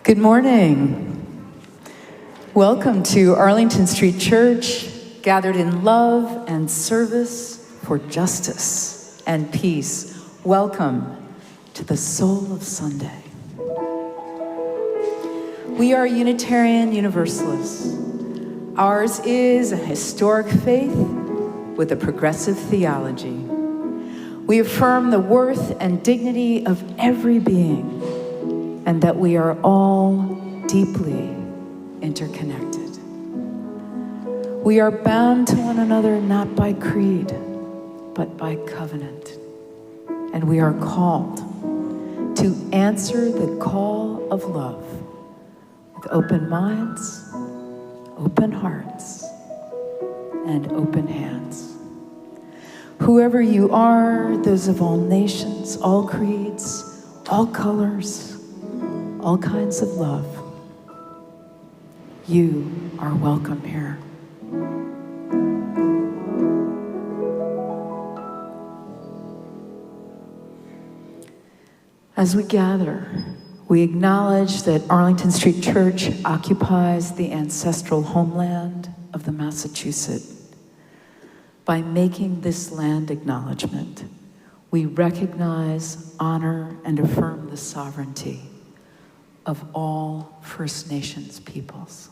Good morning. Welcome to Arlington Street Church, gathered in love and service for justice and peace. Welcome to the soul of Sunday. We are Unitarian Universalists. Ours is a historic faith with a progressive theology. We affirm the worth and dignity of every being, and that we are all deeply interconnected. We are bound to one another not by creed, but by covenant. And we are called to answer the call of love with open minds, open hearts, and open hands. Whoever you are, those of all nations, all creeds, all colors, all kinds of love, you are welcome here. As we gather, we acknowledge that Arlington Street Church occupies the ancestral homeland of the Massachusetts. By making this land acknowledgement, we recognize, honor, and affirm the sovereignty of all First Nations peoples.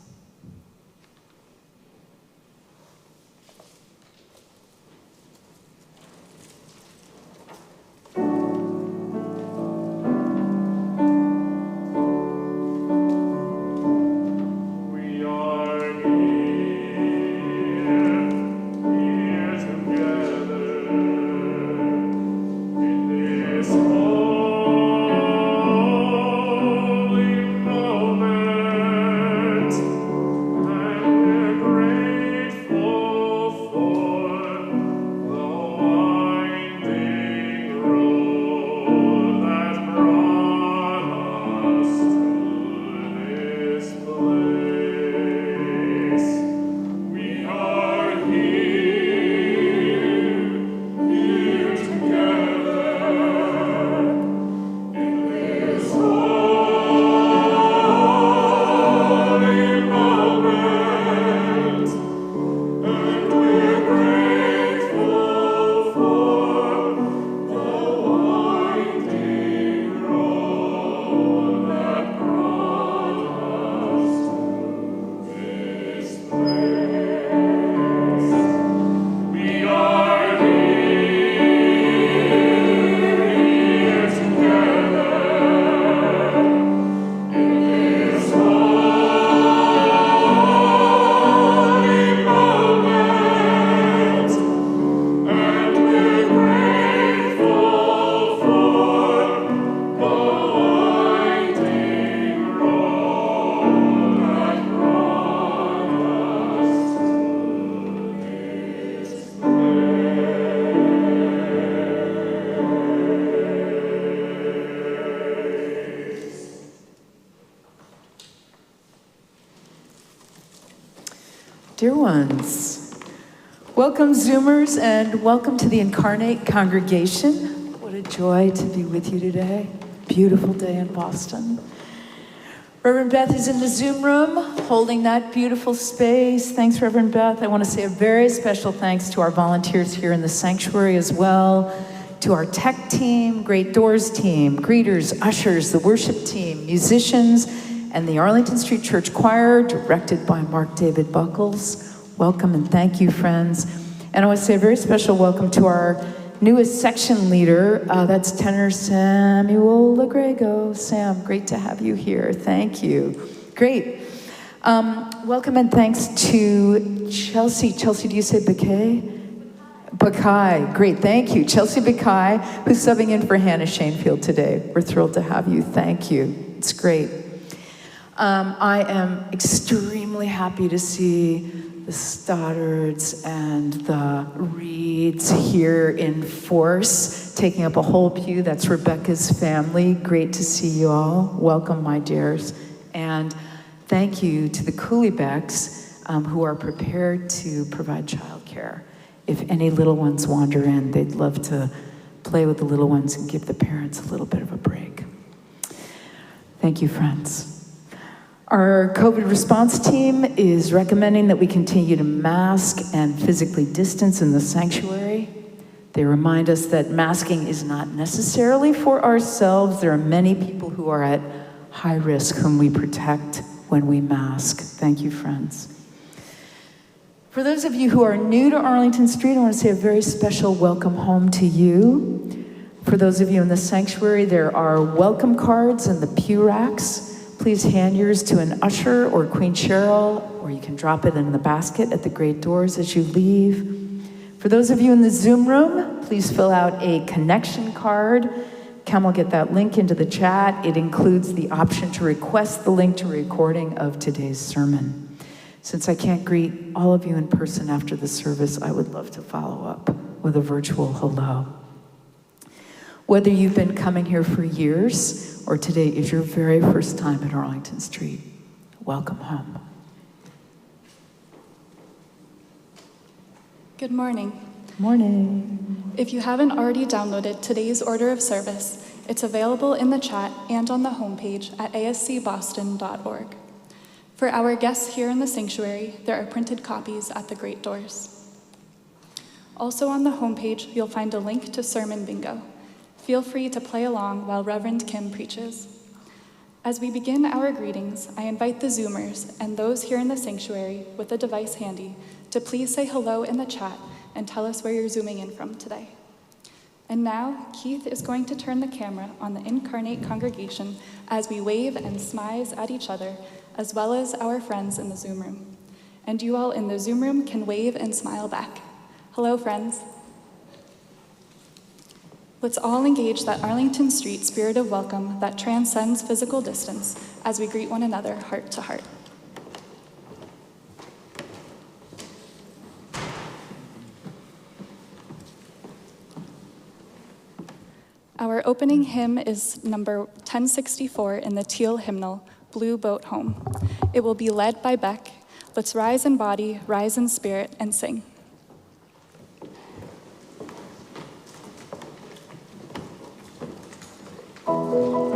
Dear ones, welcome Zoomers and welcome to the Incarnate Congregation. What a joy to be with you today. Beautiful day in Boston. Reverend Beth is in the Zoom room holding that beautiful space. Thanks, Reverend Beth. I want to say a very special thanks to our volunteers here in the sanctuary as well, to our tech team, Great Doors team, greeters, ushers, the worship team, musicians, and the Arlington Street Church Choir, directed by Mark David Buckles. Welcome and thank you, friends. And I want to say a very special welcome to our newest section leader. That's tenor Samuel Lagrego. Sam, great to have you here. Thank you. Great. Welcome and thanks to Chelsea. Chelsea, do you say Bakay? Bakay, great, thank you. Chelsea Bakay, who's subbing in for Hannah Shanefield today. We're thrilled to have you. Thank you. It's great. I am extremely happy to see the Stoddards and the Reeds here in force, taking up a whole pew. That's Rebecca's family. Great to see you all. Welcome, my dears. And thank you to the Coolibecks, who are prepared to provide childcare. If any little ones wander in, they'd love to play with the little ones and give the parents a little bit of a break. Thank you, friends. Our COVID response team is recommending that we continue to mask and physically distance in the sanctuary. They remind us that masking is not necessarily for ourselves. There are many people who are at high risk whom we protect when we mask. Thank you, friends. For those of you who are new to Arlington Street, I want to say a very special welcome home to you. For those of you in the sanctuary, there are welcome cards in the pew racks. Please hand yours to an usher or Queen Cheryl, or you can drop it in the basket at the great doors as you leave. For those of you in the Zoom room, please fill out a connection card. Cam will get that link into the chat. It includes the option to request the link to a recording of today's sermon. Since I can't greet all of you in person after the service, I would love to follow up with a virtual hello. Whether you've been coming here for years or today is your very first time at Arlington Street, welcome home. Good morning. Morning. If you haven't already downloaded today's order of service, it's available in the chat and on the homepage at ascboston.org. For our guests here in the sanctuary, there are printed copies at the great doors. Also on the homepage, you'll find a link to Sermon Bingo. Feel free to play along while Reverend Kim preaches. As we begin our greetings, I invite the Zoomers and those here in the sanctuary with a device handy to please say hello in the chat and tell us where you're zooming in from today. And now, Keith is going to turn the camera on the Incarnate congregation as we wave and smize at each other, as well as our friends in the Zoom room. And you all in the Zoom room can wave and smile back. Hello, friends. Let's all engage that Arlington Street spirit of welcome that transcends physical distance as we greet one another heart to heart. Our opening hymn is number 1064 in the Teal hymnal, Blue Boat Home. It will be led by Beck. Let's rise in body, rise in spirit, and sing. Oh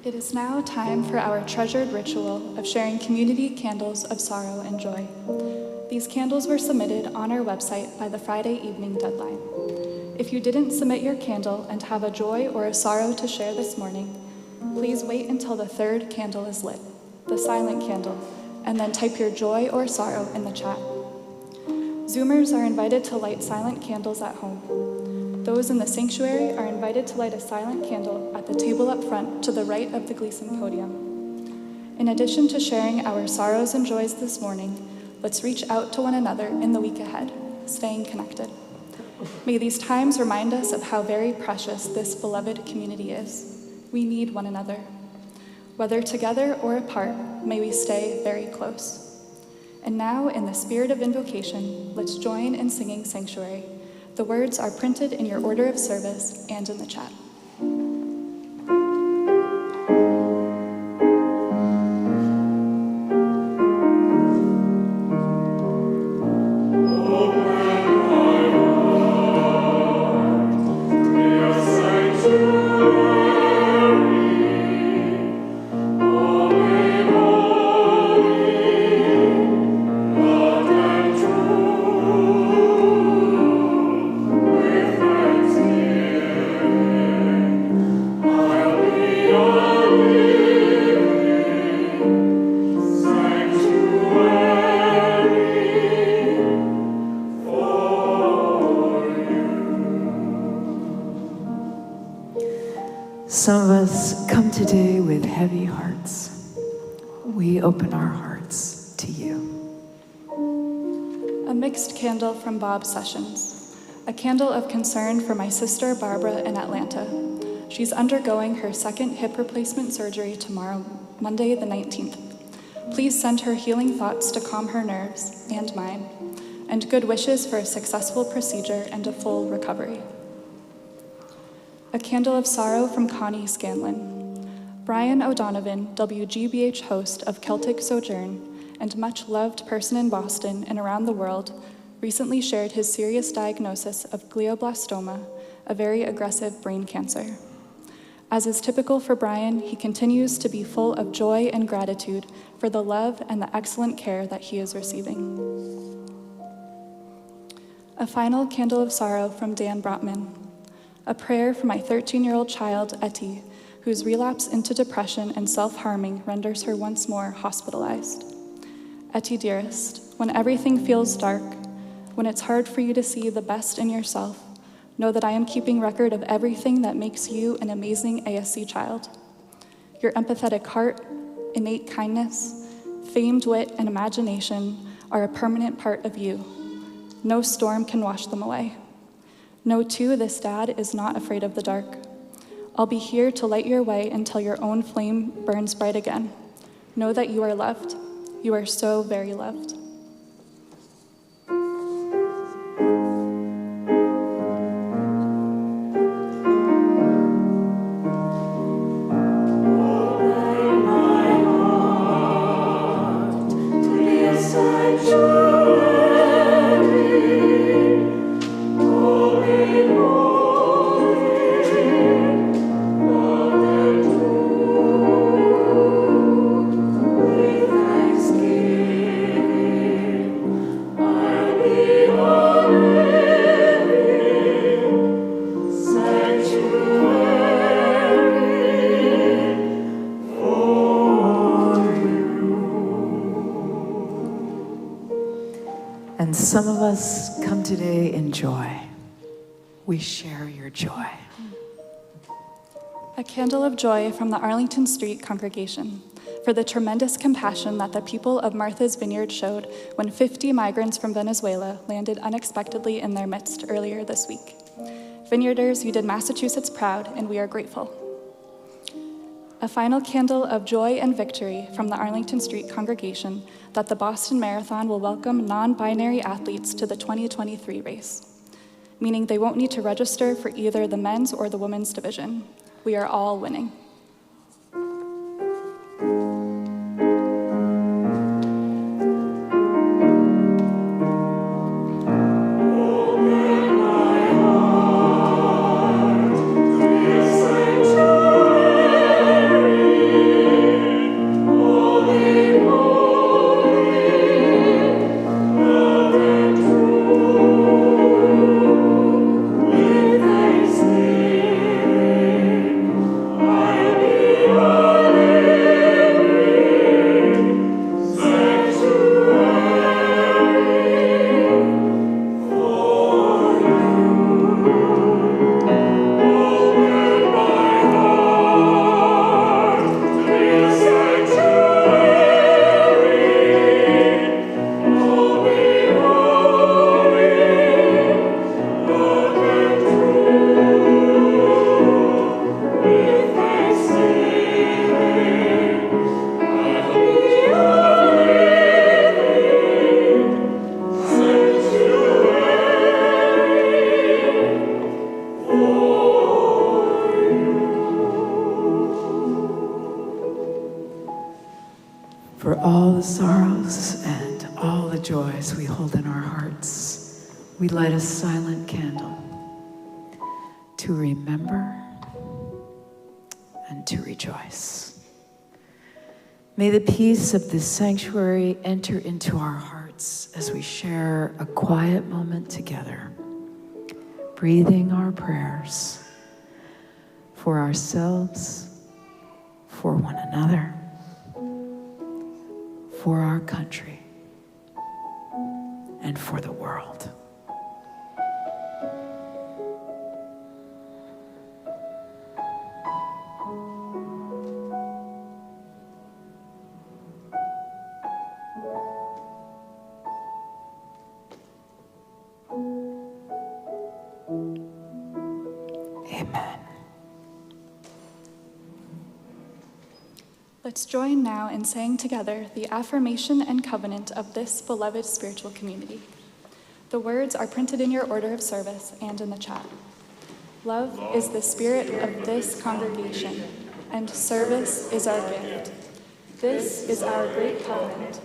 It is now time for our treasured ritual of sharing community candles of sorrow and joy. These candles were submitted on our website by the Friday evening deadline. If you didn't submit your candle and have a joy or a sorrow to share this morning, please wait until the third candle is lit, the silent candle, and then type your joy or sorrow in the chat. Zoomers are invited to light silent candles at home. Those in the sanctuary are invited to light a silent candle at the table up front to the right of the Gleason podium. In addition to sharing our sorrows and joys this morning, let's reach out to one another in the week ahead, staying connected. May these times remind us of how very precious this beloved community is. We need one another. Whether together or apart, may we stay very close. And now, in the spirit of invocation, let's join in singing Sanctuary. The words are printed in your order of service and in the chat. Some of us come today with heavy hearts. We open our hearts to you. A mixed candle from Bob Sessions. A candle of concern for my sister Barbara in Atlanta. She's undergoing her second hip replacement surgery tomorrow, Monday the 19th. Please send her healing thoughts to calm her nerves and mine, and good wishes for a successful procedure and a full recovery. A candle of sorrow from Connie Scanlon. Brian O'Donovan, WGBH host of Celtic Sojourn and much loved person in Boston and around the world, recently shared his serious diagnosis of glioblastoma, a very aggressive brain cancer. As is typical for Brian, he continues to be full of joy and gratitude for the love and the excellent care that he is receiving. A final candle of sorrow from Dan Brotman. A prayer for my 13-year-old child, Etty, whose relapse into depression and self-harming renders her once more hospitalized. Etty, dearest, when everything feels dark, when it's hard for you to see the best in yourself, know that I am keeping record of everything that makes you an amazing ASC child. Your empathetic heart, innate kindness, famed wit, and imagination are a permanent part of you. No storm can wash them away. Know too, this dad is not afraid of the dark. I'll be here to light your way until your own flame burns bright again. Know that you are loved. You are so very loved. And some of us come today in joy. We share your joy. A candle of joy from the Arlington Street congregation for the tremendous compassion that the people of Martha's Vineyard showed when 50 migrants from Venezuela landed unexpectedly in their midst earlier this week. Vineyarders, you did Massachusetts proud, and we are grateful. A final candle of joy and victory from the Arlington Street congregation that the Boston Marathon will welcome non-binary athletes to the 2023 race, meaning they won't need to register for either the men's or the women's division. We are all winning. Sanctuary. For all the sorrows and all the joys we hold in our hearts, we light a silent candle to remember and to rejoice. May the peace of this sanctuary enter into our hearts as we share a quiet moment together, breathing our prayers for ourselves, for one another, for our country, and for the world. Amen. Let's join now in saying together the affirmation and covenant of this beloved spiritual community. The words are printed in your order of service and in the chat. Love is the spirit of this congregation, and service is our gift. This is our great covenant,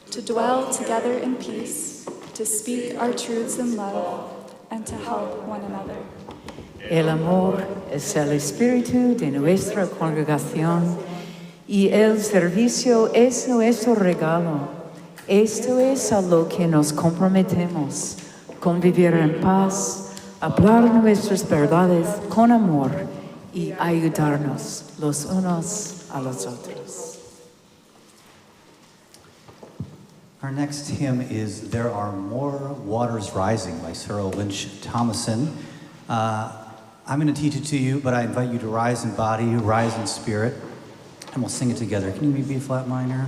to dwell together in peace, to speak our truths in love, and to help one another. El amor es el espíritu de nuestra congregación y el servicio es nuestro regalo. Esto es a lo que nos comprometemos, convivir en paz, hablar nuestras verdades con amor y ayudarnos los unos a los otros. Our next hymn is There Are More Waters Rising by Sarah Lynch Thomason. I'm going to teach it to you, but I invite you to rise in body, rise in spirit, and we'll sing it together. Can you meet B flat minor?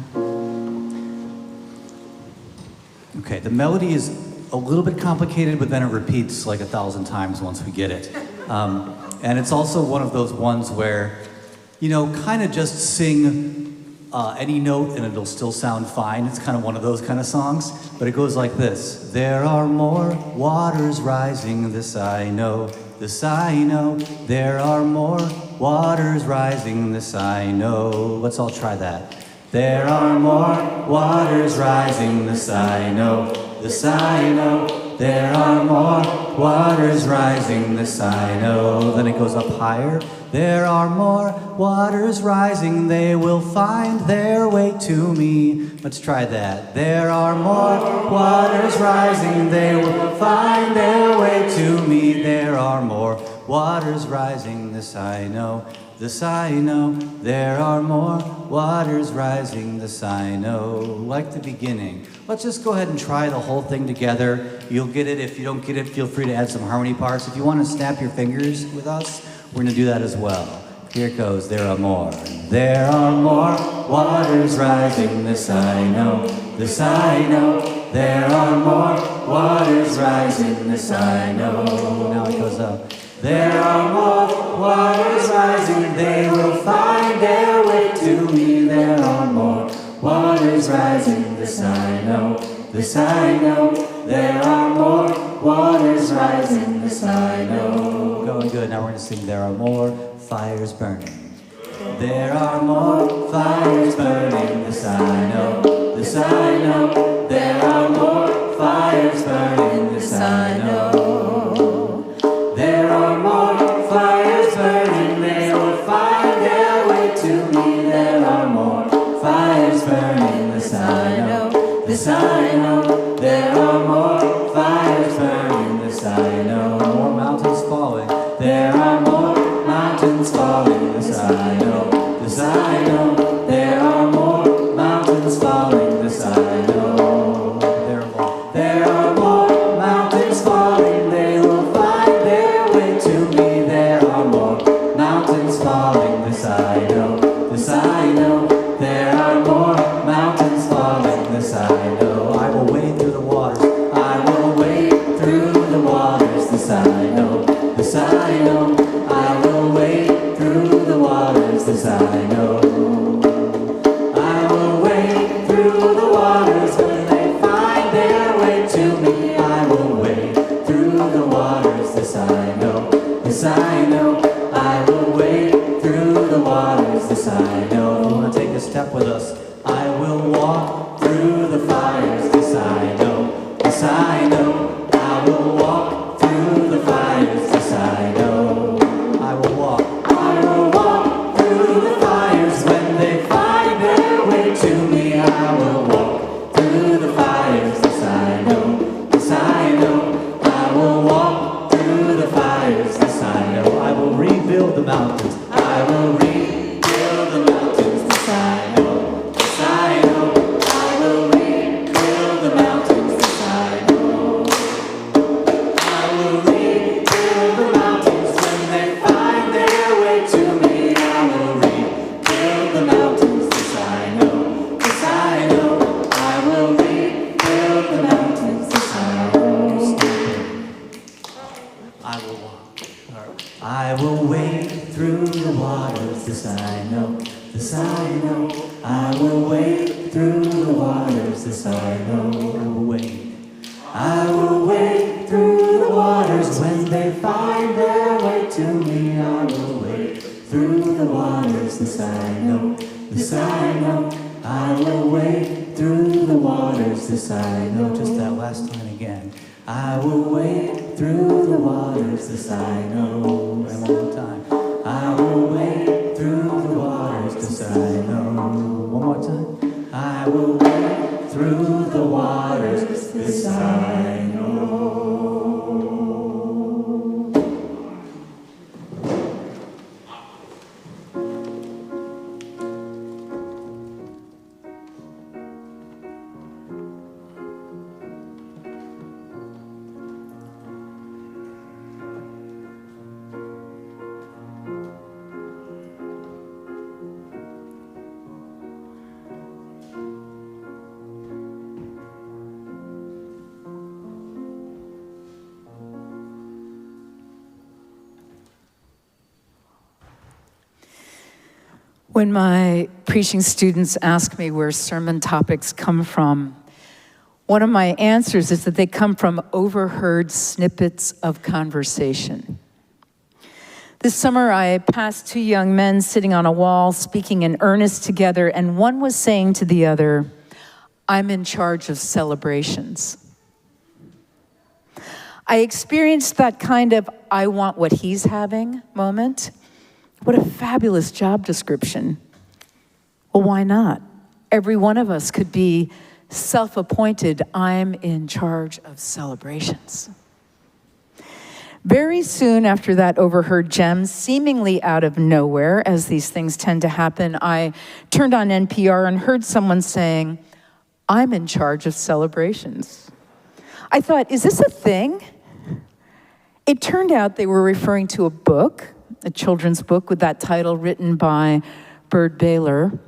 Okay, the melody is a little bit complicated, but then it repeats like 1,000 times once we get it. And it's also one of those ones where, you know, kind of just sing any note and it'll still sound fine. It's kind of one of those kind of songs, but it goes like this. There are more waters rising, this I know. This I know, there are more waters rising, this I know. Let's all try that. There are more waters rising, this I know. This I know, there are more waters rising, this I know. Then it goes up higher. There are more waters rising, they will find their way to me. Let's try that. There are more waters rising, they will find their way to me. There are more waters rising, this I know. This I know, there are more waters rising, this I know. Like the beginning. Let's just go ahead and try the whole thing together. You'll get it. If you don't get it, feel free to add some harmony parts. If you want to snap your fingers with us, we're going to do that as well. Here it goes. There are more. There are more waters rising, this I know. This I know, there are more waters rising, this I know. Now it goes up. There are more waters rising, they will find their way to me. There are more waters rising, this I know. This I know, there are more waters rising, this I know. Going good, now we're going to sing There Are More Fires Burning. There are more fires burning, this I know. This I know, there are more fires burning, this I know. There are more fires burning, they will find their way to me. There are more fires burning, this I know. This I know, there are more fires burning, this I know. More mountains falling, there are more mountains falling, this I know. This I know, there are more mountains falling, this I know. There are more mountains falling, they will find their way to me. There are more mountains falling, this I know. This I know, there are more mountains falling, this I know. I will wade through the waters, I will wade through the waters, this I know. This I know, I will wade through the waters, this I know. I will wade through the waters when they find their way to me. I will wade through the waters, this I know. This I know, I will wade through the waters, this I know. I want to take a step with us. I will walk through the fires, this I know, this I know. I will walk through the fires, this I know. I will walk through the fires when they find their way to me. I will walk through the fires, this I know, this I know. I will walk through the fires, this I know. I will rebuild the mountains, I will rebuild the mountains, this I know, this I know. I will rebuild the mountains, this I know. I will rebuild the mountains when they find their way to me. I will rebuild the mountains, this I know, this I know. I will rebuild the mountains, this I know. I will walk. I will wade through the waters, this I know, this I know. I will wade through the waters, this I know. I will wade. I will wade through the waters when they find their way to me. I will wade through the waters, this I know, this I know. I will wade through the waters, this I know. Just that last line again. I will wade through the waters, this I know. And one more time. I will wade through the waters, this I know. One more time. I will wade through the waters, this I know. When my preaching students ask me where sermon topics come from, one of my answers is that they come from overheard snippets of conversation. This summer, I passed two young men sitting on a wall, speaking in earnest together, and one was saying to the other, "I'm in charge of celebrations." I experienced that kind of "I want what he's having" moment. What a fabulous job description. Well, why not? Every one of us could be self-appointed, "I'm in charge of celebrations." Very soon after that overheard gem, seemingly out of nowhere, as these things tend to happen, I turned on NPR and heard someone saying, "I'm in charge of celebrations." I thought, is this a thing? It turned out they were referring to a book, a children's book with that title written by Bird Baylor.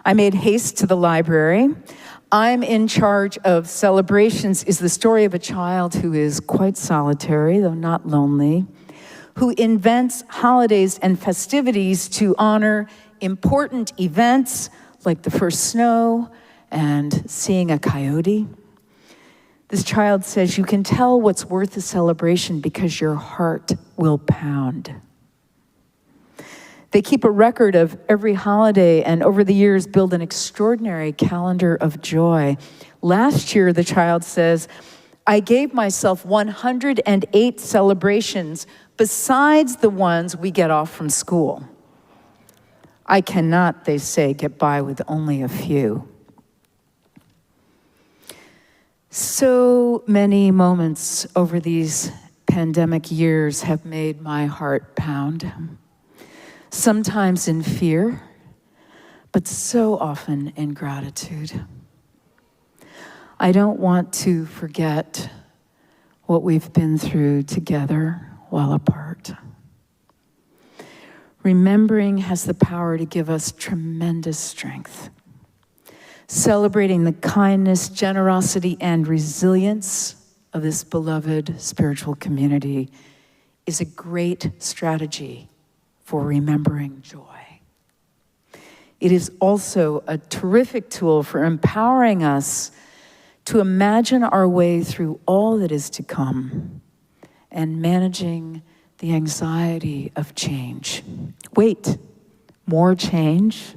I made haste to the library. "I'm in charge of celebrations" is the story of a child who is quite solitary, though not lonely, who invents holidays and festivities to honor important events like the first snow and seeing a coyote. This child says, "You can tell what's worth a celebration because your heart will pound." They keep a record of every holiday and over the years build an extraordinary calendar of joy. Last year, the child says, "I gave myself 108 celebrations besides the ones we get off from school. I cannot," they say, "get by with only a few." So many moments over these pandemic years have made my heart pound. Sometimes in fear, but so often in gratitude. I don't want to forget what we've been through together while apart. Remembering has the power to give us tremendous strength. Celebrating the kindness, generosity, and resilience of this beloved spiritual community is a great strategy for remembering joy. It is also a terrific tool for empowering us to imagine our way through all that is to come and managing the anxiety of change. Wait, more change?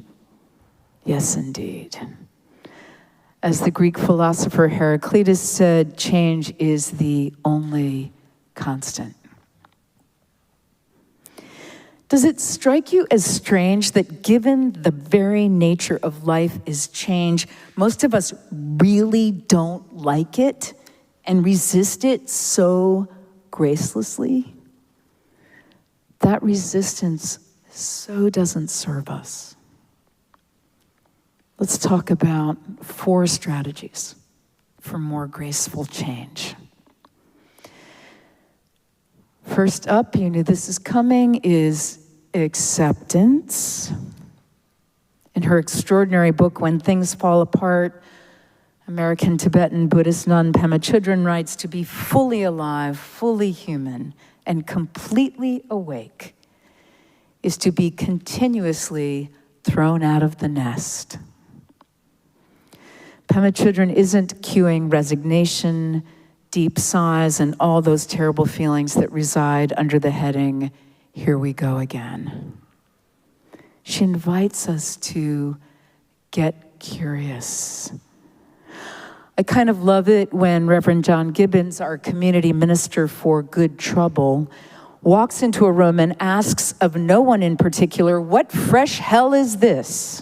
Yes, indeed. As the Greek philosopher Heraclitus said, change is the only constant. Does it strike you as strange that given the very nature of life is change, most of us really don't like it and resist it so gracelessly? That resistance so doesn't serve us. Let's talk about 4 strategies for more graceful change. First up, you knew this is coming, is acceptance. In her extraordinary book, When Things Fall Apart, American Tibetan Buddhist nun Pema Chodron writes, to be fully alive, fully human, and completely awake is to be continuously thrown out of the nest. Pema Chodron isn't cueing resignation, deep sighs, and all those terrible feelings that reside under the heading, here we go again. She invites us to get curious. I kind of love it when Reverend John Gibbons, our community minister for Good Trouble, walks into a room and asks of no one in particular, what fresh hell is this?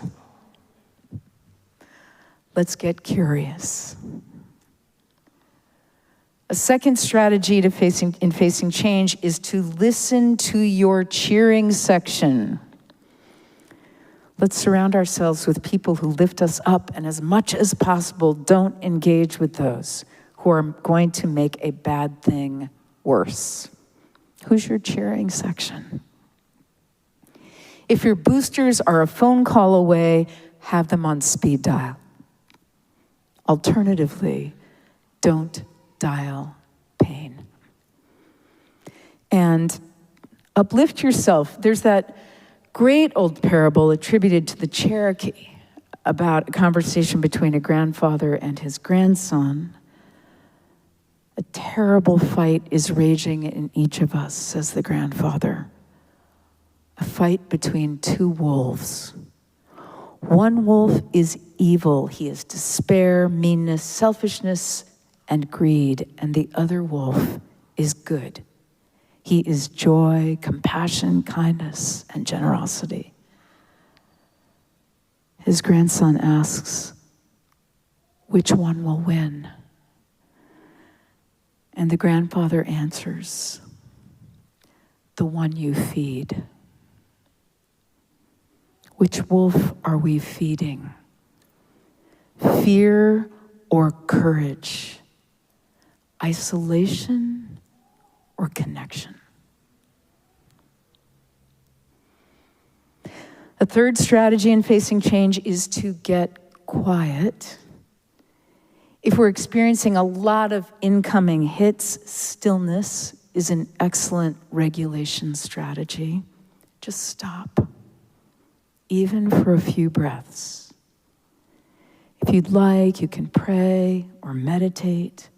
Let's get curious. A second strategy in facing change is to listen to your cheering section. Let's surround ourselves with people who lift us up, and as much as possible, don't engage with those who are going to make a bad thing worse. Who's your cheering section? If your boosters are a phone call away, have them on speed dial. Alternatively, don't dial pain. And uplift yourself. There's that great old parable attributed to the Cherokee about a conversation between a grandfather and his grandson. A terrible fight is raging in each of us, says the grandfather. A fight between 2 wolves. One wolf is evil. He is despair, meanness, selfishness, and greed. And the other wolf is good. He is joy, compassion, kindness, and generosity. His grandson asks, which one will win? And the grandfather answers, the one you feed. Which wolf are we feeding? Fear or courage? Isolation or connection? A third strategy in facing change is to get quiet. If we're experiencing a lot of incoming hits, stillness is an excellent regulation strategy. Just stop, even for a few breaths. If you'd like, you can pray or meditate.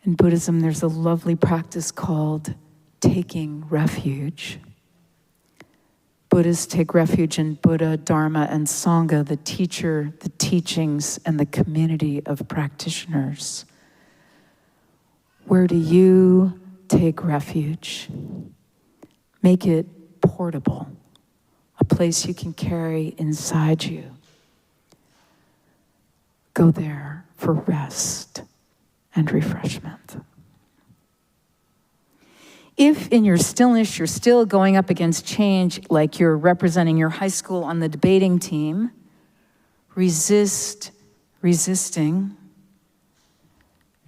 In Buddhism, there's a lovely practice called taking refuge. Buddhists take refuge in Buddha, Dharma, and Sangha, the teacher, the teachings, and the community of practitioners. Where do you take refuge? Make it portable, a place you can carry inside you. Go there for rest and refreshment. If in your stillness you're still going up against change, like you're representing your high school on the debating team, resisting.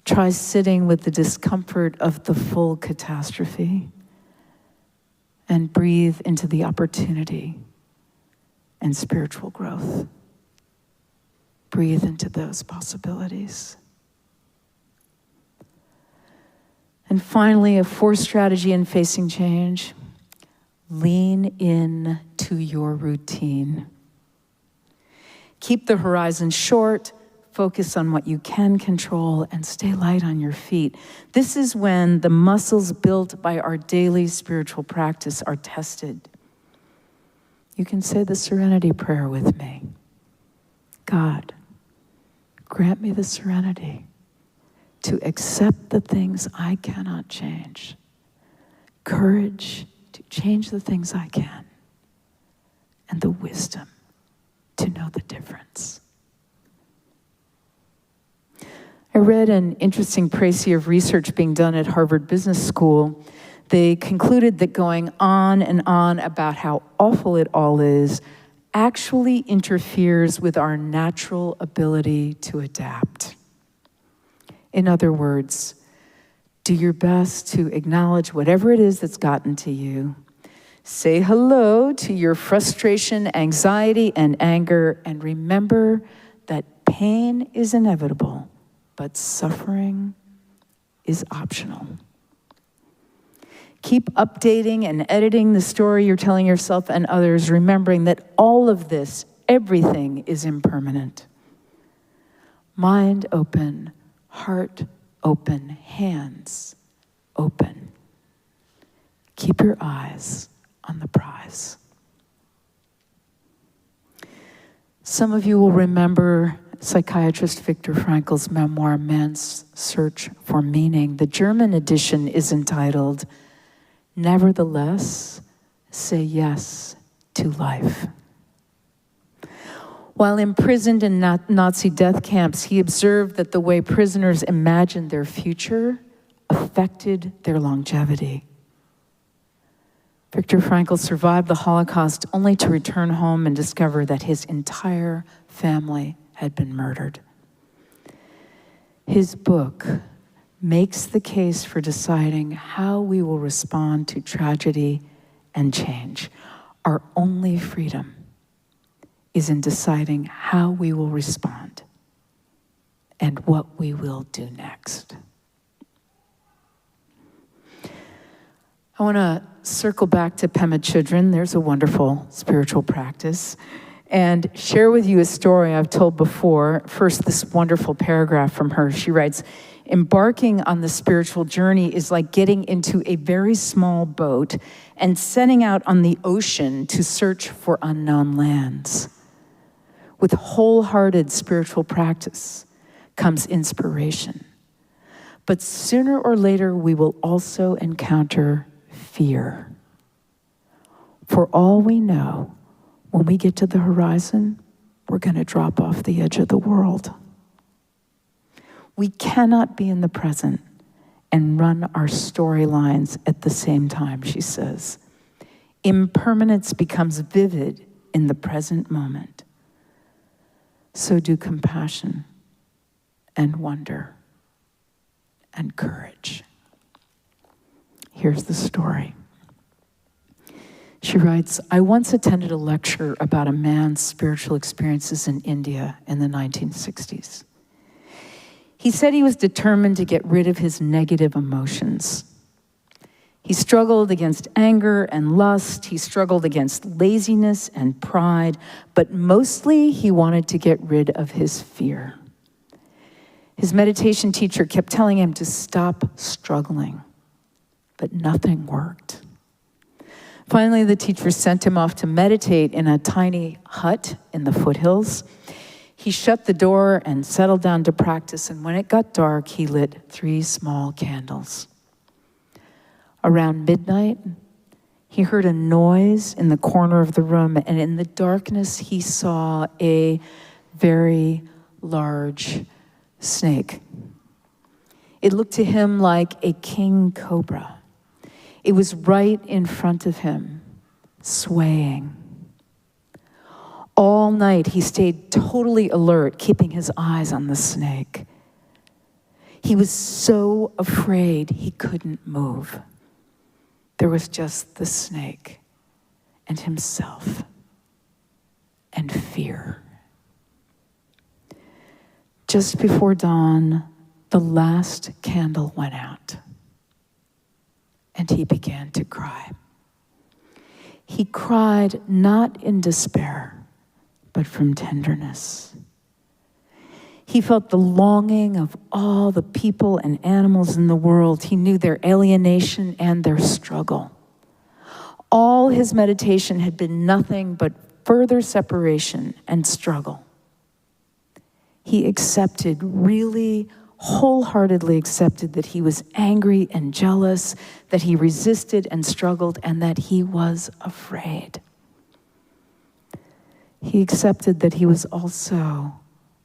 Try sitting with the discomfort of the full catastrophe and breathe into the opportunity and spiritual growth. Breathe into those possibilities. And finally, a fourth strategy in facing change, lean in to your routine. Keep the horizon short, focus on what you can control, and stay light on your feet. This is when the muscles built by our daily spiritual practice are tested. You can say the Serenity Prayer with me. God, grant me the serenity to accept the things I cannot change, courage to change the things I can, and the wisdom to know the difference. I read an interesting précis of research being done at Harvard Business School. They concluded that going on and on about how awful it all is actually interferes with our natural ability to adapt. In other words, do your best to acknowledge whatever it is that's gotten to you. Say hello to your frustration, anxiety, and anger, and remember that pain is inevitable, but suffering is optional. Keep updating and editing the story you're telling yourself and others, remembering that all of this, everything is impermanent. Mind open, heart open, hands open. Keep your eyes on the prize. Some of you will remember psychiatrist Viktor Frankl's memoir, Man's Search for Meaning. The German edition is entitled, Nevertheless, Say Yes to Life. While imprisoned in Nazi death camps, he observed that the way prisoners imagined their future affected their longevity. Viktor Frankl survived the Holocaust only to return home and discover that his entire family had been murdered. His book makes the case for deciding how we will respond to tragedy and change. Our only freedom is in deciding how we will respond and what we will do next. I want to circle back to Pema Chodron. There's a wonderful spiritual practice. And share with you a story I've told before. First, this wonderful paragraph from her. She writes, embarking on the spiritual journey is like getting into a very small boat and setting out on the ocean to search for unknown lands. With wholehearted spiritual practice comes inspiration. But sooner or later, we will also encounter fear. For all we know, when we get to the horizon, we're going to drop off the edge of the world. We cannot be in the present and run our storylines at the same time, she says. Impermanence becomes vivid in the present moment. So do compassion and wonder and courage. Here's the story. She writes, I once attended a lecture about a man's spiritual experiences in India in the 1960s. He said he was determined to get rid of his negative emotions. He struggled against anger and lust. He struggled against laziness and pride, but mostly he wanted to get rid of his fear. His meditation teacher kept telling him to stop struggling, but nothing worked. Finally, the teacher sent him off to meditate in a tiny hut in the foothills. He shut the door and settled down to practice, and when it got dark, he lit 3 small candles. Around midnight, he heard a noise in the corner of the room, and in the darkness, he saw a very large snake. It looked to him like a king cobra. It was right in front of him, swaying. All night, he stayed totally alert, keeping his eyes on the snake. He was so afraid he couldn't move. There was just the snake and himself and fear. Just before dawn, the last candle went out, and he began to cry. He cried not in despair, but from tenderness. He felt the longing of all the people and animals in the world. He knew their alienation and their struggle. all his meditation had been nothing but further separation and struggle. He accepted, really wholeheartedly accepted, that he was angry and jealous, that he resisted and struggled, and that he was afraid. He accepted that he was also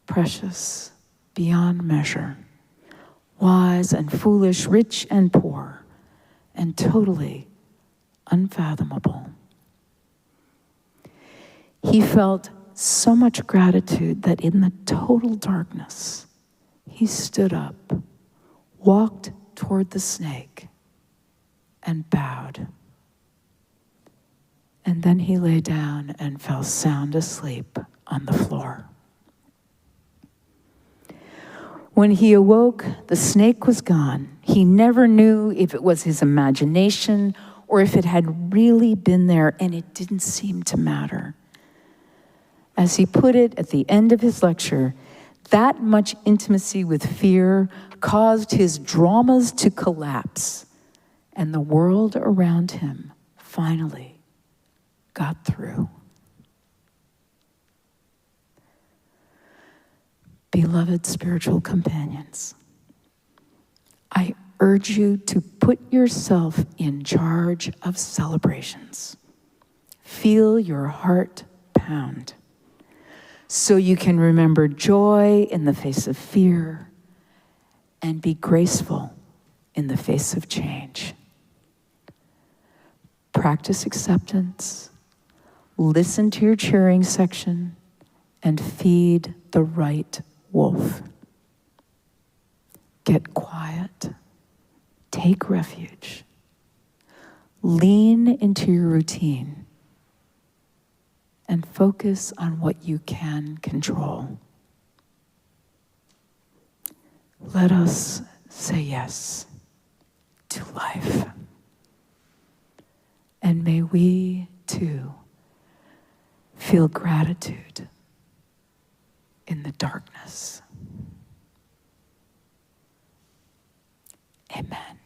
precious beyond measure, wise and foolish, rich and poor, and totally unfathomable. He felt so much gratitude that in the total darkness, he stood up, walked toward the snake, and bowed. And then he lay down and fell sound asleep on the floor. When he awoke, the snake was gone. He never knew if it was his imagination or if it had really been there, and it didn't seem to matter. As he put it at the end of his lecture, that much intimacy with fear caused his dramas to collapse, and the world around him finally got through. Beloved spiritual companions, I urge you to put yourself in charge of celebrations. Feel your heart pound so you can remember joy in the face of fear and be graceful in the face of change. Practice acceptance, listen to your cheering section, and feed the right wolf. Get quiet. Take refuge. Lean into your routine and focus on what you can control. Let us say yes to life. And may we, too, feel gratitude in the darkness. Amen.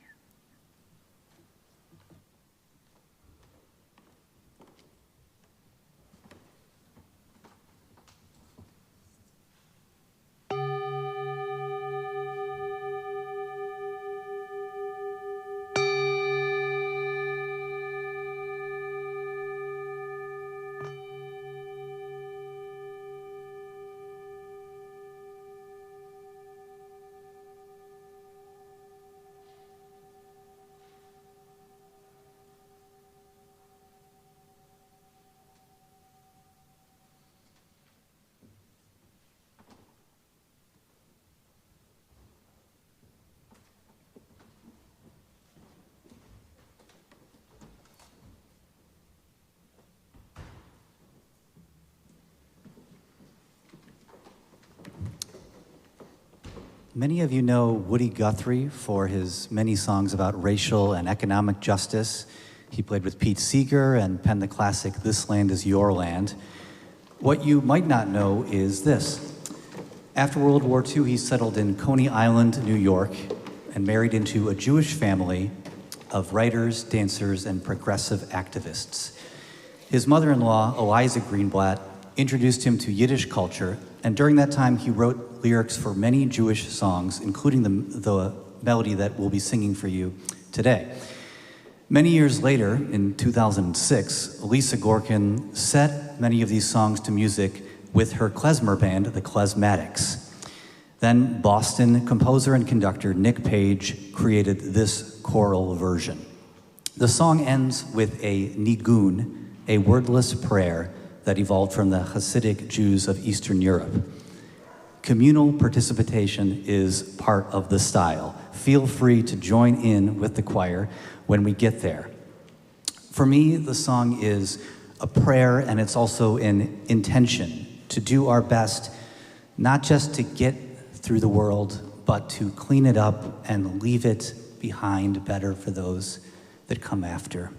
Many of you know Woody Guthrie for his many songs about racial and economic justice. He played with Pete Seeger and penned the classic This Land Is Your Land. What you might not know is this. After World War II, he settled in Coney Island, New York, and married into a Jewish family of writers, dancers, and progressive activists. His mother-in-law, Eliza Greenblatt, introduced him to Yiddish culture, and during that time he wrote lyrics for many Jewish songs, including the melody that we'll be singing for you today. Many years later, in 2006, Elisa Gorkin set many of these songs to music with her klezmer band, the Klezmatics. Then Boston composer and conductor Nick Page created this choral version. The song ends with a nigun, a wordless prayer that evolved from the Hasidic Jews of Eastern Europe. Communal participation is part of the style. Feel free to join in with the choir when we get there. For me, the song is a prayer, and it's also an intention to do our best, not just to get through the world, but to clean it up and leave it behind better for those that come after.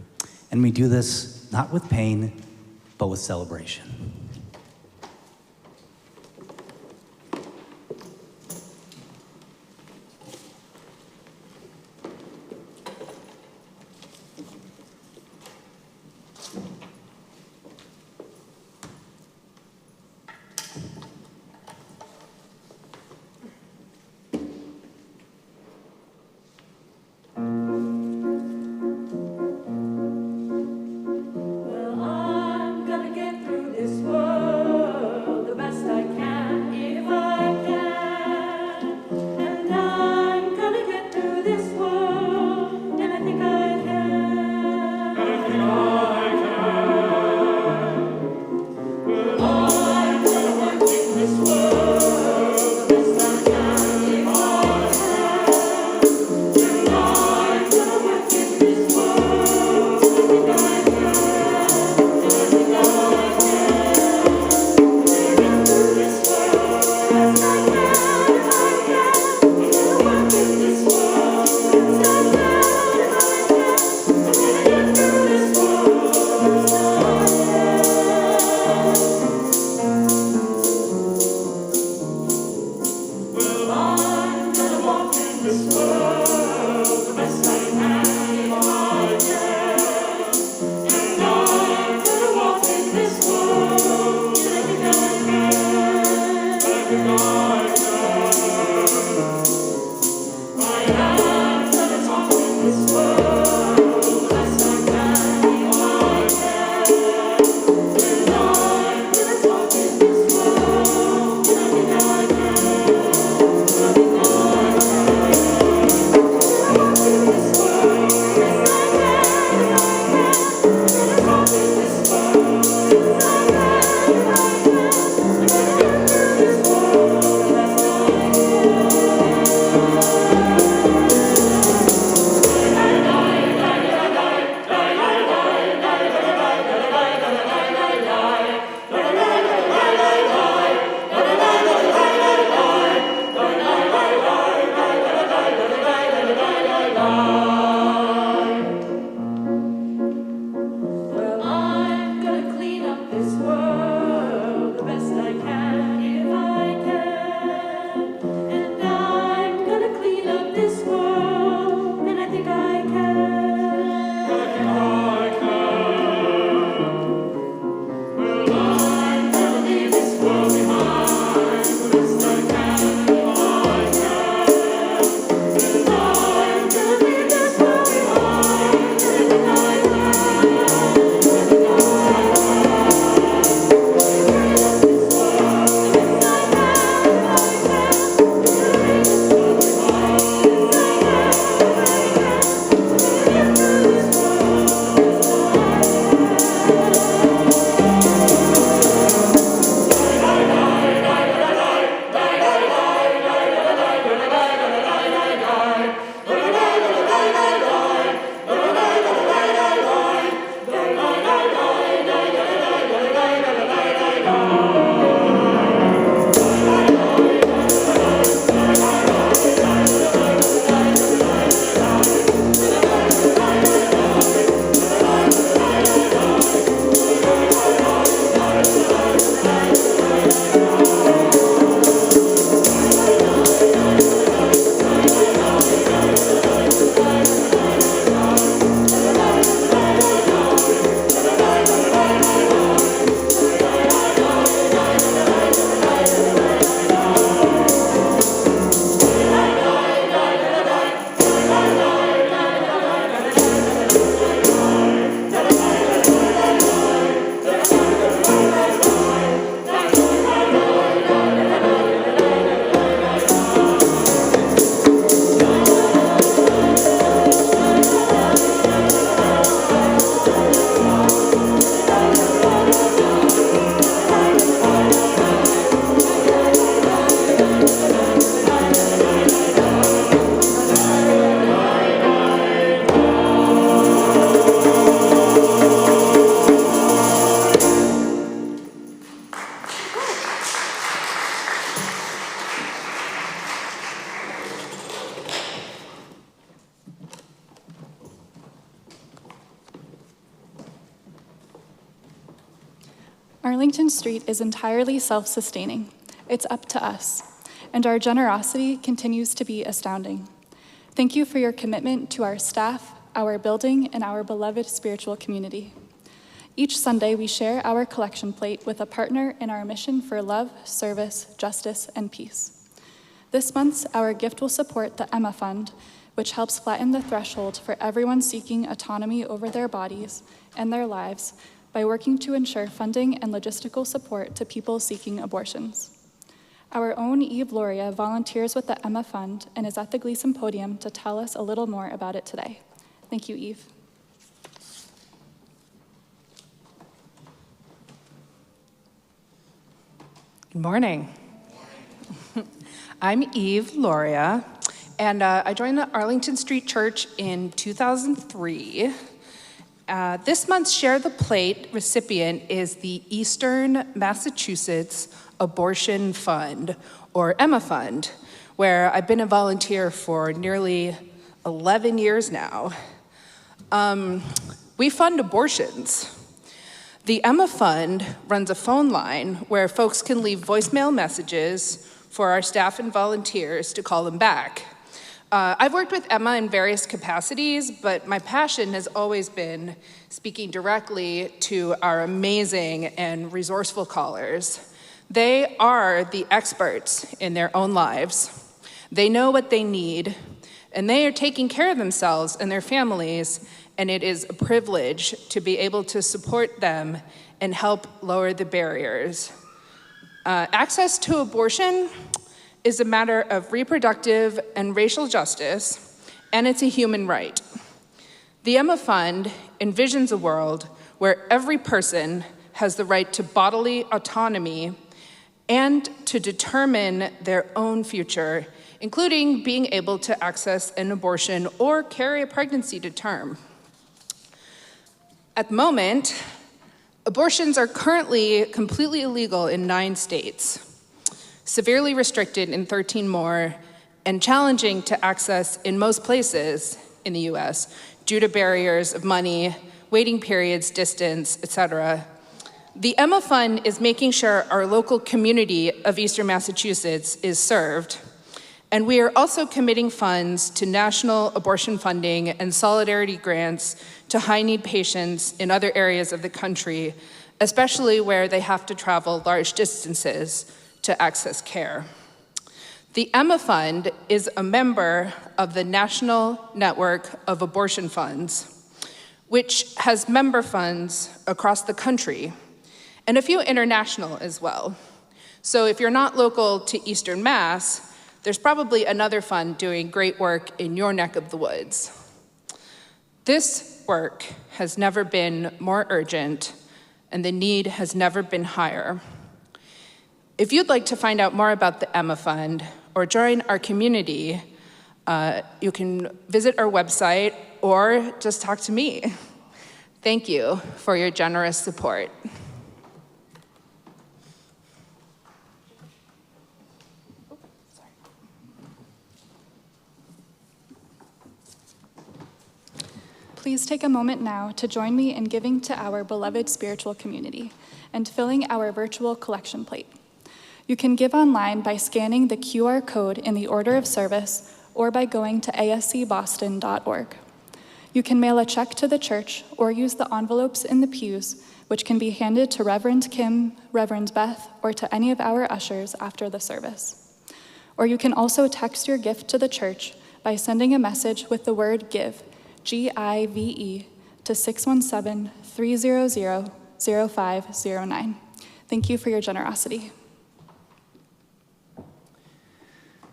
And we do this not with pain, but with celebration. Arlington Street is entirely self-sustaining. It's up to us, and our generosity continues to be astounding. Thank you for your commitment to our staff, our building, and our beloved spiritual community. Each Sunday, we share our collection plate with a partner in our mission for love, service, justice, and peace. This month, our gift will support the Emma Fund, which helps flatten the threshold for everyone seeking autonomy over their bodies and their lives by working to ensure funding and logistical support to people seeking abortions. Our own Eve Loria volunteers with the Emma Fund and is at the Gleason podium to tell us a little more about it today. Thank you, Eve. Good morning. I'm Eve Loria, and I joined the Arlington Street Church in 2003. This month's Share the Plate recipient is the Eastern Massachusetts Abortion Fund, or Emma Fund, where I've been a volunteer for nearly 11 years now. We fund abortions. The Emma Fund runs a phone line where folks can leave voicemail messages for our staff and volunteers to call them back. I've worked with Emma in various capacities, but my passion has always been speaking directly to our amazing and resourceful callers. They are the experts in their own lives. They know what they need, and they are taking care of themselves and their families, and it is a privilege to be able to support them and help lower the barriers. Access to abortion is a matter of reproductive and racial justice, and it's a human right. The Emma Fund envisions a world where every person has the right to bodily autonomy and to determine their own future, including being able to access an abortion or carry a pregnancy to term. At the moment, abortions are currently completely illegal in 9 states, severely restricted in 13 more, and challenging to access in most places in the US due to barriers of money, waiting periods, distance, etc. The Emma Fund is making sure our local community of Eastern Massachusetts is served. And we are also committing funds to national abortion funding and solidarity grants to high-need patients in other areas of the country, especially where they have to travel large distances to access care. The Emma Fund is a member of the National Network of Abortion Funds, which has member funds across the country, and a few international as well. So if you're not local to Eastern Mass, there's probably another fund doing great work in your neck of the woods. This work has never been more urgent, and the need has never been higher. If you'd like to find out more about the Emma Fund or join our community, you can visit our website or just talk to me. Thank you for your generous support. Please take a moment now to join me in giving to our beloved spiritual community and filling our virtual collection plate. You can give online by scanning the QR code in the order of service or by going to ascboston.org. You can mail a check to the church or use the envelopes in the pews, which can be handed to Reverend Kim, Reverend Beth, or to any of our ushers after the service. Or you can also text your gift to the church by sending a message with the word GIVE, G-I-V-E, to 617-300-0509. Thank you for your generosity.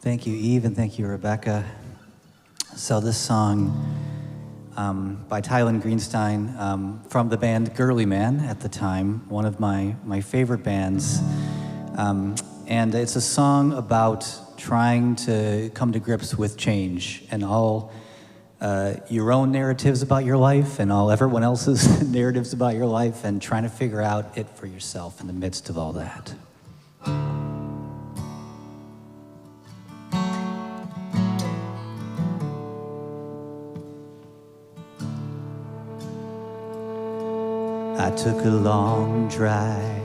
Thank you, Eve, and thank you, Rebecca. So this song by Tylen Greenstein from the band Girly Man at the time, one of my favorite bands. And it's a song about trying to come to grips with change and all your own narratives about your life and all everyone else's narratives about your life, and trying to figure out it for yourself in the midst of all that. I took a long drive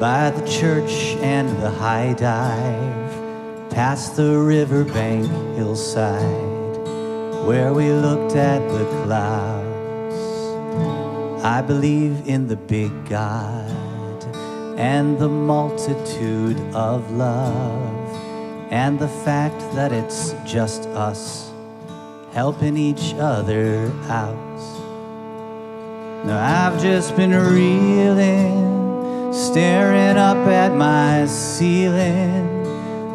by the church and the high dive, past the riverbank hillside, where we looked at the clouds. I believe in the big God and the multitude of love, and the fact that it's just us helping each other out. Now I've just been reeling, staring up at my ceiling,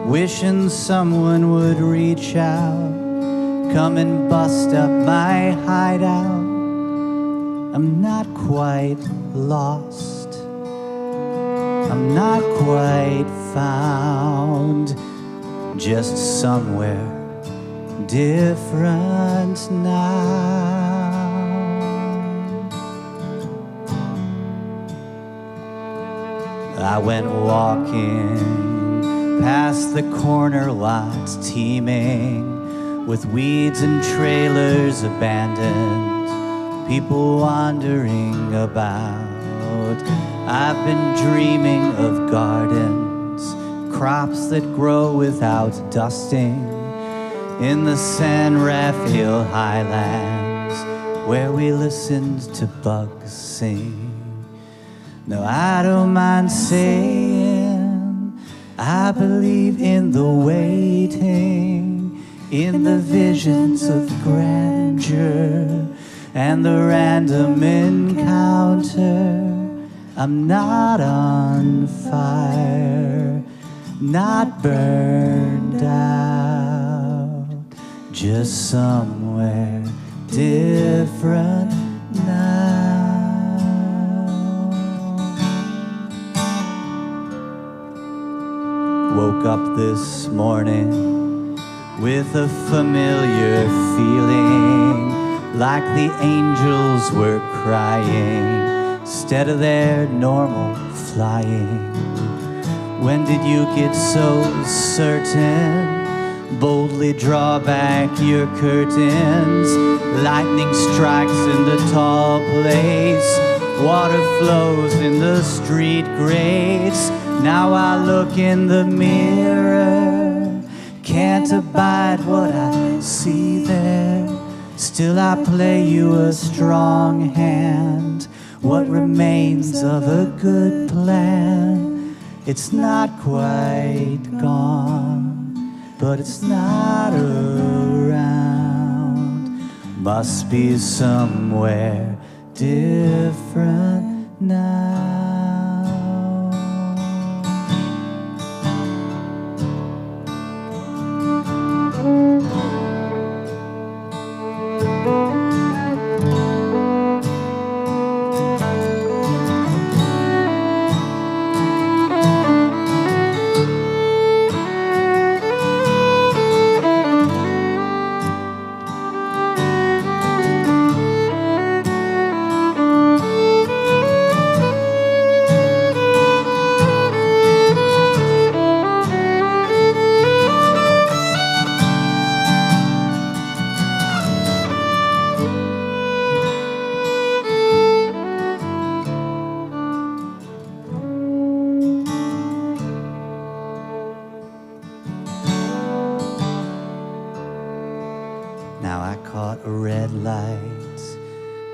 wishing someone would reach out, come and bust up my hideout. I'm not quite lost, I'm not quite found, just somewhere different now. I went walking past the corner lots teeming with weeds and trailers abandoned, people wandering about. I've been dreaming of gardens, crops that grow without dusting, in the San Rafael highlands where we listened to bugs sing. No, I don't mind saying I believe in the waiting, in the visions of grandeur and the random encounter. I'm not on fire, not burned out, just somewhere different now. Woke up this morning with a familiar feeling, like the angels were crying instead of their normal flying. When did you get so certain? Boldly draw back your curtains. Lightning strikes in the tall place, water flows in the street grates. Now I look in the mirror, can't abide what I see there. Still I play you a strong hand, what remains of a good plan. It's not quite gone, but it's not around. Must be somewhere different now.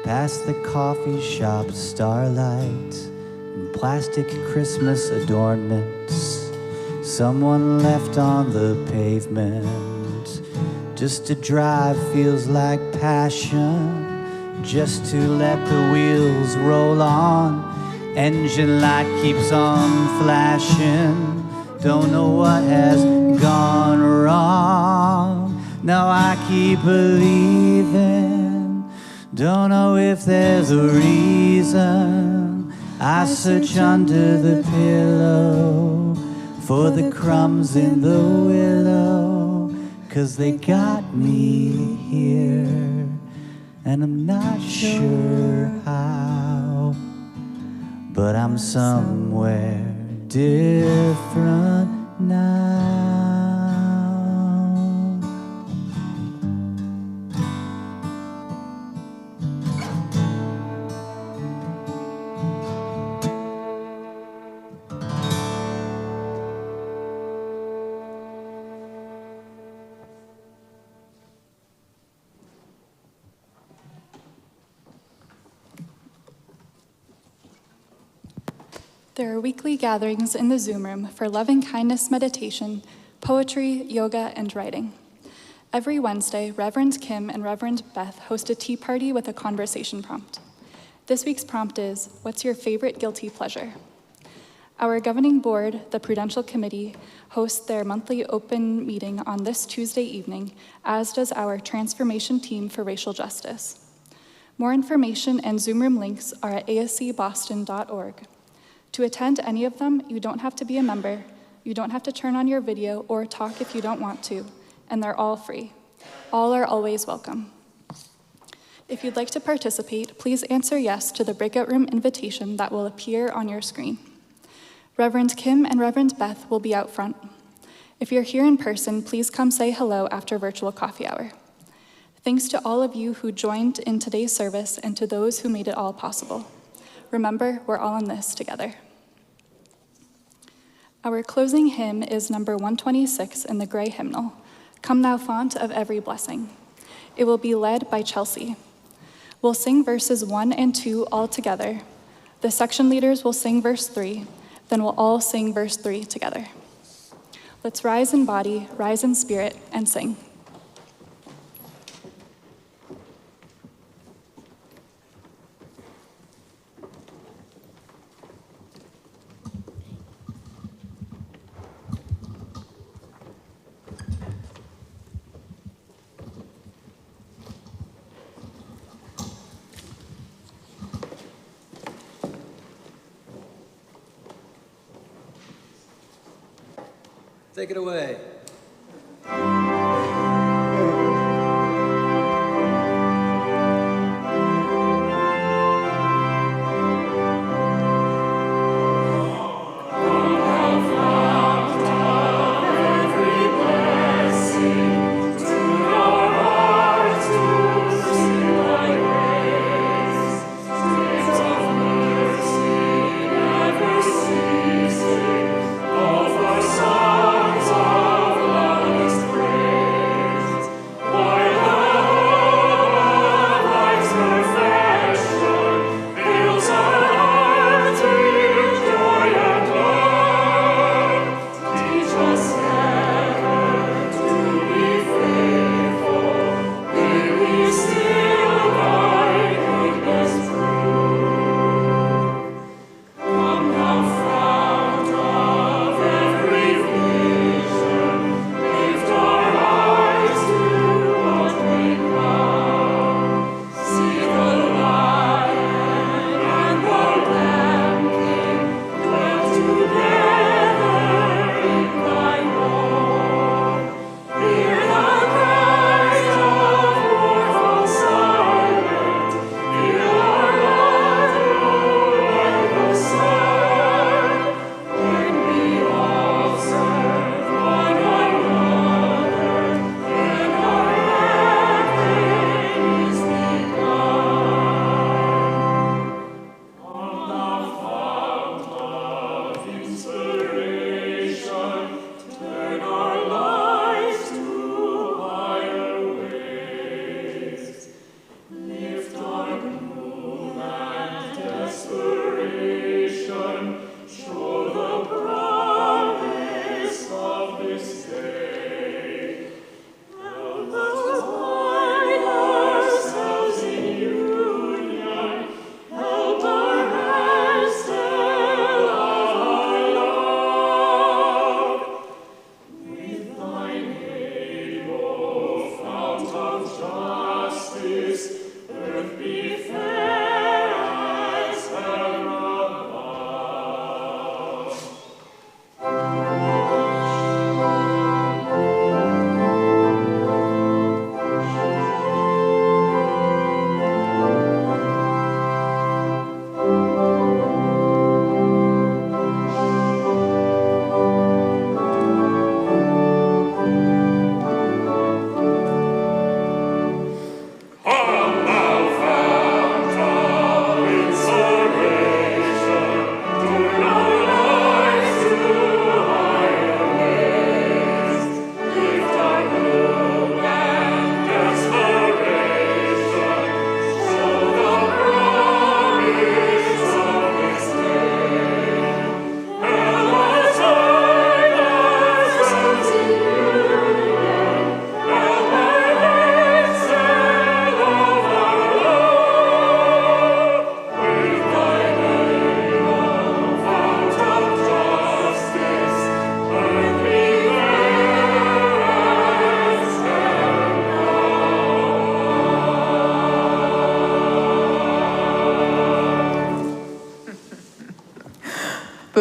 Past the coffee shop starlight and plastic Christmas adornments someone left on the pavement. Just to drive feels like passion, just to let the wheels roll on. Engine light keeps on flashing, don't know what has gone wrong. Now I keep believing, don't know if there's a reason. I search under the pillow for the crumbs in the willow, 'cause they got me here, and I'm not sure how, but I'm somewhere different now. There are weekly gatherings in the Zoom room for loving kindness meditation, poetry, yoga, and writing. Every Wednesday, Reverend Kim and Reverend Beth host a tea party with a conversation prompt. This week's prompt is, what's your favorite guilty pleasure? Our governing board, the Prudential Committee, hosts their monthly open meeting on this Tuesday evening, as does our transformation team for racial justice. More information and Zoom room links are at ascboston.org. To attend any of them, you don't have to be a member, you don't have to turn on your video or talk if you don't want to, and they're all free. All are always welcome. If you'd like to participate, please answer yes to the breakout room invitation that will appear on your screen. Reverend Kim and Reverend Beth will be out front. If you're here in person, please come say hello after virtual coffee hour. Thanks to all of you who joined in today's service and to those who made it all possible. Remember, we're all in this together. Our closing hymn is number 126 in the Gray Hymnal, Come Thou Font of Every Blessing. It will be led by Chelsea. We'll sing verses 1 and 2 all together. The section leaders will sing verse 3, then we'll all sing verse 3 together. Let's rise in body, rise in spirit, and sing. Take it away. Of our songs of loudest praise.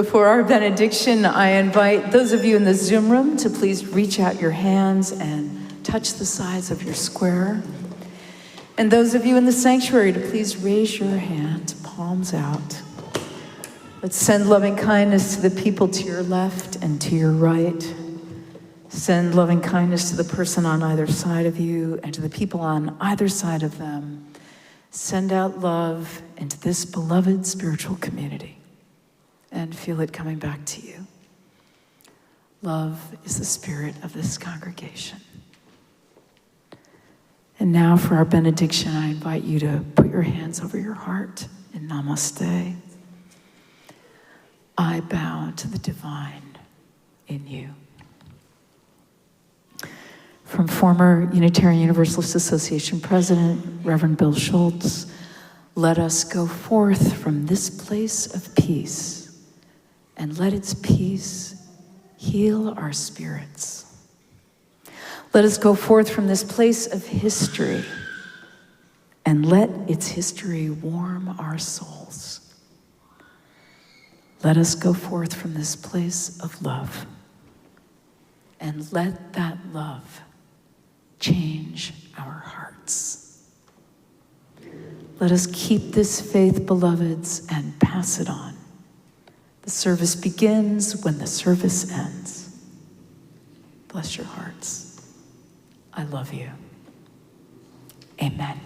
Before our benediction, I invite those of you in the Zoom room to please reach out your hands and touch the sides of your square. And those of you in the sanctuary to please raise your hand, palms out. Let's send loving kindness to the people to your left and to your right. Send loving kindness to the person on either side of you and to the people on either side of them. Send out love into this beloved spiritual community and feel it coming back to you. Love is the spirit of this congregation. And now for our benediction, I invite you to put your hands over your heart in namaste. I bow to the divine in you. From former Unitarian Universalist Association President, Reverend Bill Schultz, let us go forth from this place of peace, and let its peace heal our spirits. Let us go forth from this place of history, and let its history warm our souls. Let us go forth from this place of love, and let that love change our hearts. Let us keep this faith, beloveds, and pass it on. The service begins when the service ends. Bless your hearts. I love you. Amen.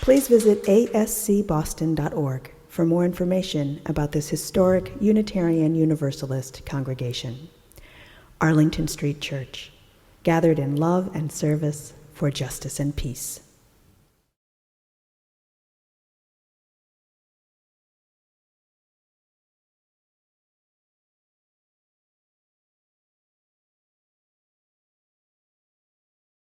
Please visit ascboston.org for more information about this historic Unitarian Universalist congregation. Arlington Street Church, gathered in love and service for justice and peace.